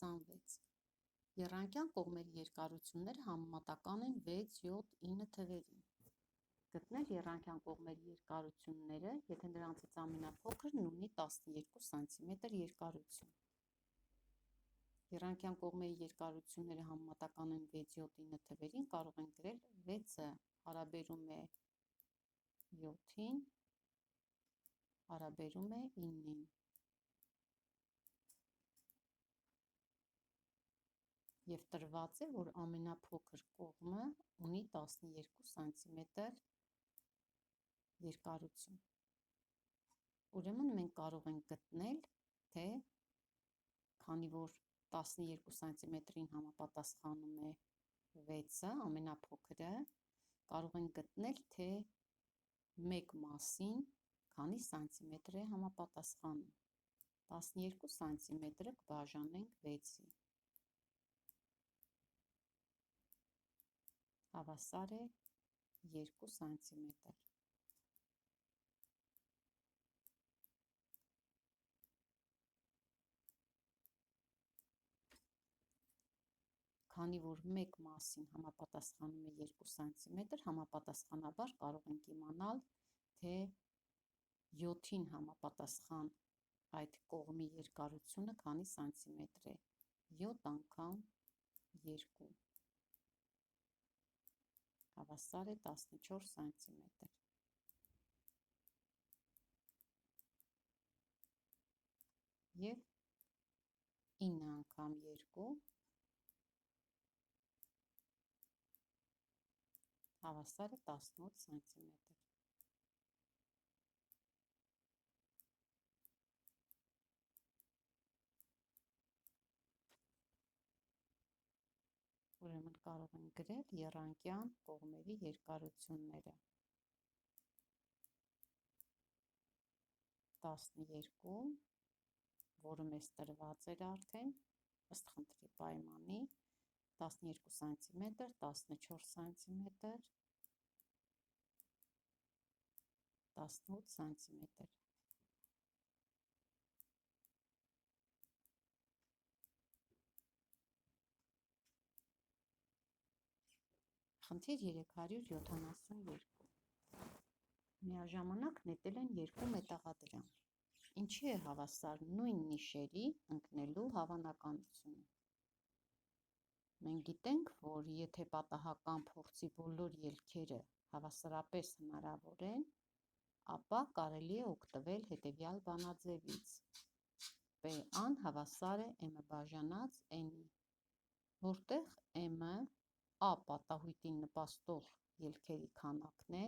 26 Եռանկյան կողմերի երկարությունները համեմատական են 6, 7, 9 թվերին։ Գտնել եռանկյան կողմերի երկարությունները, եթե նրանցից ամենափոքրն ունի 12 սմ երկարություն։ Եռանկյան կողմերի երկարությունները համեմատական են 6, 7, 9 թվերին, կարող ենք գրել 6-ը հարաբերում է 7-ին, հարաբերում է 9-ին։ Եվ տրված է, որ ամենափոքր կողմը ունի 12 սմ երկարություն։ Ուրեմն մենք կարող ենք գտնել, թե քանի որ 12 սմ-ին համապատասխանում է 6-ը, ամենափոքրը, կարող ենք գտնել, թե 1 մասին քանի սանտիմետր է համապատասխանում։ 12 սանտիմետրը կբաժանենք 6-ի։ Հավասար է 2 սանտիմետր։ Քանի որ 1 մասին համապատասխանում է 2 սանտիմետր, համապատասխանաբար կարող ենք իմանալ, թե 7-ին համապատասխան այդ կողմի երկարությունը քանի սանտիմետր է։ 7 անգամ 2 հավասար է 14 սանտիմետր։ Եվ 9 անգամ 2 հավասար է 18 սանտիմետր։ Ուրեմն կարող ենք գրել եռանկյան կողմերի երկարությունները։ 12, որը մեզ տրված էր արդեն, ըստ խնդրի պայմանի, 12 սանտիմետր, 14 սանտիմետր, 18 սանտիմետր։ Խնդիր 372։ Միաժամանակ նետել են երկու մետաղադրամ։ Ինչի է հավասար նույն նիշերի ընկնելու հավանականությունը։ Մենք գիտենք, որ եթե պատահական փորձի բոլոր ելքերը հավասարապես հնարավոր են, ապա կարելի է օգտվել հետևյալ բանաձևից. P-ն հավասար է m-ը բաժանած n-ի, որտեղ m-ը A պատահույտին նպաստող ելքերի քանակն է,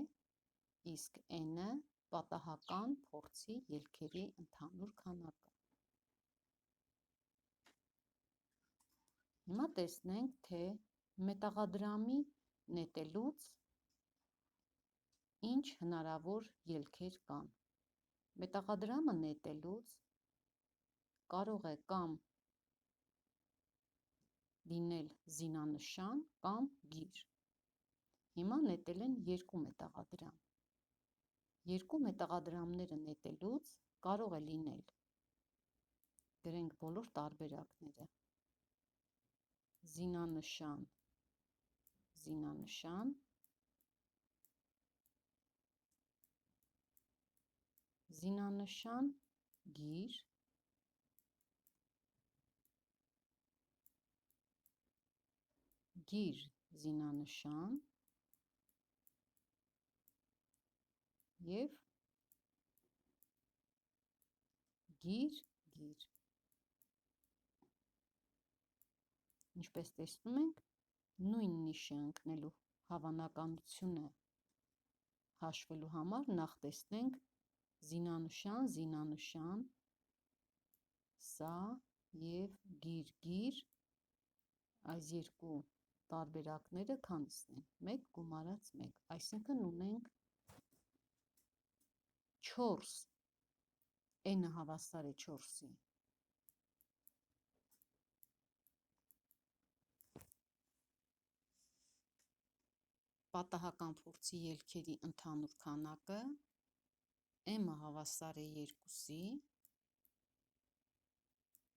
իսկ n-ը պատահական փորձի ելքերի ընդհանուր քանակը։ Հիմա տեսնենք, թե մետաղադրամի նետելուց ինչ հնարավոր ելքեր կան։ Մետաղադրամը նետելուց կարող է կամ լինել զինանշան կամ գիր։ Հիմա նետել են երկու մետաղադրամ։ Երկու մետաղադրամները նետելուց կարող է լինել, գրենք բոլոր տարբերակները, զինանշան, զինանշան, զինանշան, գիր, գիր, զինանշան և գիր, գիր։ Ինչպես տեսնում ենք, նույն նիշը ընկնելու հավանականությունը հաշվելու համար նախ տեսնենք զինանշան, զինանշան, սա և գիր, գիր, այս երկու տարբերակները քանիսն են, 1 գումարած 1, այսինքն ունենք 4, n-ը հավասար է 4-ի։ Պատահական փորձի ելքերի ընդհանուր քանակը, m-ը հավասար է 2-ի,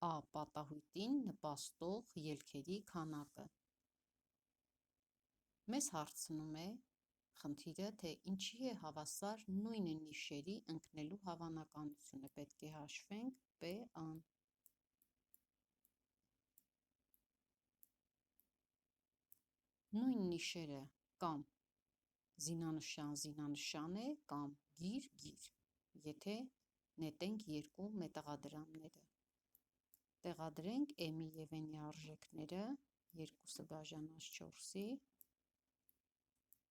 Ա պատահույտին նպաստող ելքերի քանակը։ Մեզ հարցնում է խնդիրը, թե ինչի է հավասար նույն նիշերի ընկնելու հավանականությունը։ Պետք է հաշվենք P-ն։ Նույն նիշերը կամ զինանշան է կամ գիր։ Եթե նետենք երկու մետաղադրամները, տեղադրենք m-ի և n-ի արժեքները, 2-ը բաժանած 4-ի,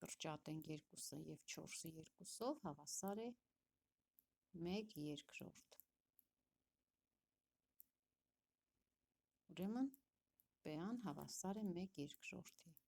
կրճատենք 2-ը և 4-ը 2-ով, հավասար է 1/2։ Ուրեմն P-ն հավասար է 1/2-ի։